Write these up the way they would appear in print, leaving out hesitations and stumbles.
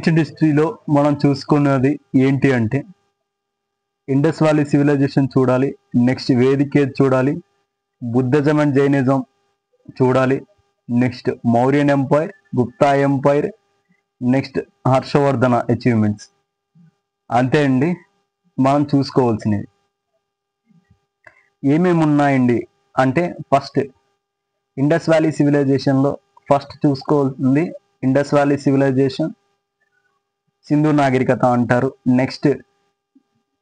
Ancient హిస్టరీలో మనం చూసుకున్నది ఏంటి అంటే ఇండస్ వ్యాలీ సివిలైజేషన్ చూడాలి, నెక్స్ట్ వేదిక్ ఏజ్ చూడాలి, బుద్ధిజం అండ్ జైనిజం చూడాలి, next Mauryan empire, Gupta empire, next Harshavardhana achievements. అంతే అండి మనం చూసుకోవాల్సినవి. ఏమేమి ఉన్నాయండి అంటే ఫస్ట్ ఇండస్ వ్యాలీ సివిలైజేషన్లో ఫస్ట్ చూసుకోవాల్సింది ఇండస్ వ్యాలీ సివిలైజేషన్, సింధు నాగరికత అంటారు. నెక్స్ట్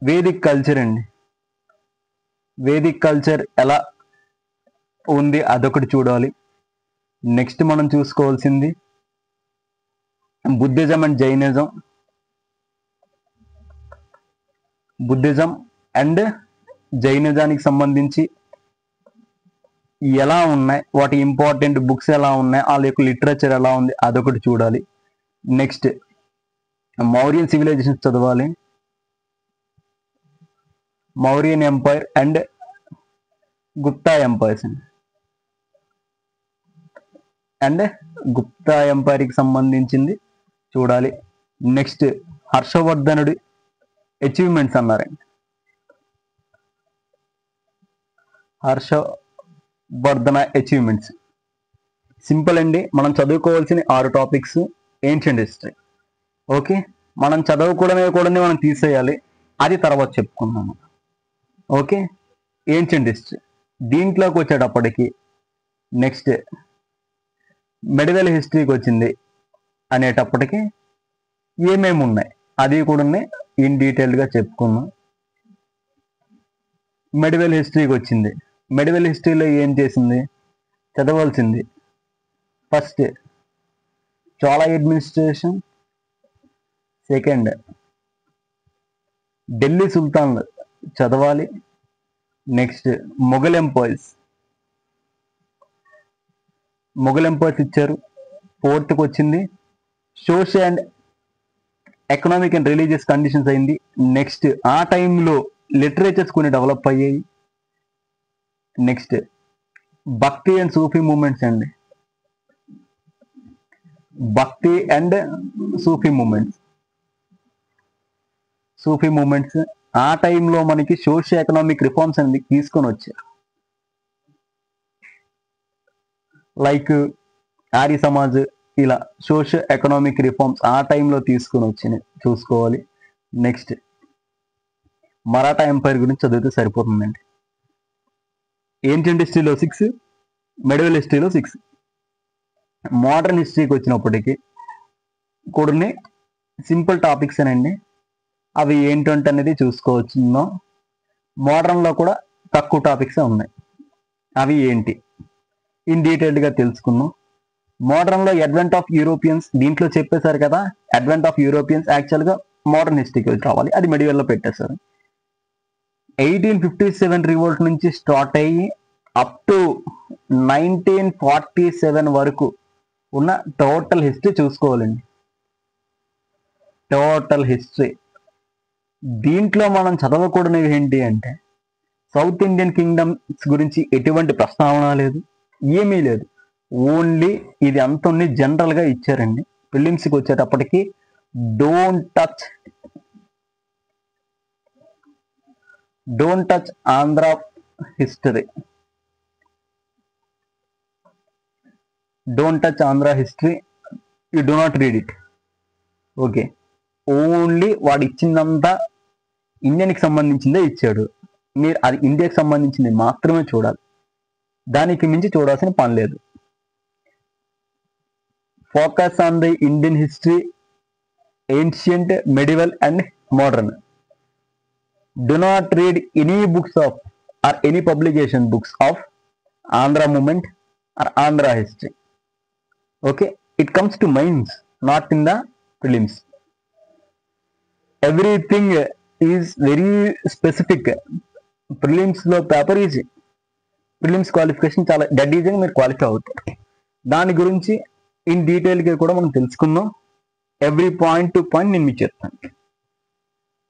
వేదిక్ కల్చర్ అండి. వేదిక్ కల్చర్ ఎలా ఉంది అదొకటి చూడాలి. నెక్స్ట్ మనం చూసుకోవాల్సింది Buddhism and Jainism, Buddhism and జైనిజానికి సంబంధించి ఎలా ఉన్నాయి, వాటి ఇంపార్టెంట్ బుక్స్ ఎలా ఉన్నాయి, వాళ్ళ యొక్క లిటరేచర్ ఎలా ఉంది అదొకటి చూడాలి. నెక్స్ట్ మౌర్యన్ సివిలైజేషన్ చదవాలి, Mauryan empire and Gupta empires and Gupta ఎంపైర్కి సంబంధించింది చూడాలి. నెక్స్ట్ హర్షవర్ధనుడి అచీవ్మెంట్స్ అన్నారండి. హర్షవర్ధన అచీవ్మెంట్స్ సింపుల్ అండి. మనం చదువుకోవాల్సిన 6 టాపిక్స్ ఏన్షియంట్ హిస్టరీ. ఓకే, మనం చదవకూడని మనం తీసేయాలి, అది తర్వాత చెప్పుకున్నాము. Okay, ancient history. దీంట్లోకి వచ్చేటప్పటికి నెక్స్ట్ మెడివల్ హిస్టరీకి వచ్చింది అనేటప్పటికి ఏమేమి ఉన్నాయి అది కూడా ఇన్ డీటెయిల్డ్గా చెప్పుకున్నాం. మెడివల్ హిస్టరీకి వచ్చింది. మెడివల్ హిస్టరీలో ఏం చేసింది చదవాల్సింది first Chola administration, second Delhi సుల్తాన్లు చదవాలి, నెక్స్ట్ మొఘల్ ఎంపైర్స్ ఇచ్చారు. ఫోర్త్కి వచ్చింది social and economic and religious conditions అయింది. నెక్స్ట్ ఆ టైంలో లిటరేచర్స్ కొన్ని డెవలప్ అయ్యాయి. నెక్స్ట్ భక్తి అండ్ సూఫీ మూమెంట్స్ అండి. భక్తి అండ్ సూఫీ మూమెంట్స్ ఆ టైంలో మనకి సోషియో ఎకనామిక్ రిఫార్మ్స్ అనేది తీసుకొని వచ్చారు. లైక్ ఆర్య సమాజ్, ఇలా సోషియో ఎకనామిక్ రిఫార్మ్స్ ఆ టైంలో తీసుకొని వచ్చినాయి చూసుకోవాలి. నెక్స్ట్ మరాఠా ఎంపైర్ గురించి చదివితే సరిపోతుందండి. ఏన్షియంట్ హిస్టరీలో 6, మెడివల్ హిస్టరీలో 6. మోడర్న్ హిస్టరీకి వచ్చినప్పటికీ కొన్ని సింపుల్ టాపిక్స్ అనండి, అవి ఏంటంటే అనేది చూసుకోవచ్చు. మోడర్న్లో కూడా తక్కువ టాపిక్స్ ఉన్నాయి, అవి ఏంటి ఇన్ డీటెయిల్డ్గా తెలుసుకున్నాం. మోడర్న్లో అడ్వెంట్ ఆఫ్ యూరోపియన్స్ దీంట్లో చెప్పేశారు కదా. అడ్వెంట్ ఆఫ్ యూరోపియన్స్ యాక్చువల్గా మోడర్న్ హిస్టరీకి రావాలి, అది మెడివల్లో పెట్టేశారు. 1857 రివోల్ట్ నుంచి స్టార్ట్ అయ్యి అప్ టు 1947 వరకు ఉన్న టోటల్ హిస్టరీ చూసుకోవాలండి. టోటల్ హిస్టరీ దీంట్లో మనం చదవకూడనివి ఏంటి అంటే సౌత్ ఇండియన్ కింగ్డమ్స్ గురించి ఎటువంటి ప్రస్తావన లేదు, ఏమీ లేదు. ఓన్లీ ఇది అంతని జనరల్గా ఇచ్చారండి. ప్రిలిమ్స్కి వచ్చేటప్పటికి don't touch Andhra history, don't touch Andhra history, you do not read it. Okay, only వాడు ఇచ్చిందంతా ఇండియన్కి సంబంధించిందే ఇచ్చాడు, మీరు అది ఇండియాకి సంబంధించింది మాత్రమే చూడాలి, దానికి మించి చూడాల్సిన పని లేదు. Focus on the Indian history, ancient, medieval and modern. Do not read any books of or any publication books of Andhra movement or Andhra history. Okay, it comes to mains, not in the prelims. Everything is very specific. Prelims లో paper easy, prelims qualification చాలా dead ఈజీగా మీరు qualify అవుతారు. దాని గురించి in డీటెయిల్గా కూడా మనం తెలుసుకుందాం. ఎవ్రీ పాయింట్ టు పాయింట్ నేను మీకు చెప్తాను.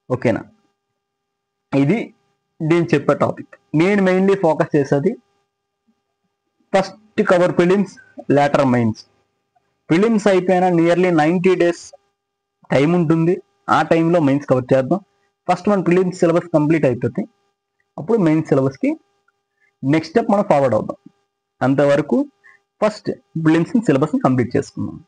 ఓకేనా, ఇది నేను చెప్పే టాపిక్. నేను మెయిన్లీ ఫోకస్ చేసేది first cover prelims, later mains. Prelims అయిపోయిన నియర్లీ 90 days టైం ఉంటుంది, ఆ టైంలో మెయిన్స్ కవర్ చేద్దాం. ఫస్ట్ మన ప్రిలిమ్స్ సిలబస్ కంప్లీట్ అయిపోతే అప్పుడు మెయిన్ సిలబస్కి నెక్స్ట్ స్టెప్ మనం ఫార్వర్డ్ అవుదాం. అంతవరకు ఫస్ట్ ప్రిలిమ్స్ సిలబస్ని కంప్లీట్ చేసుకుందాం.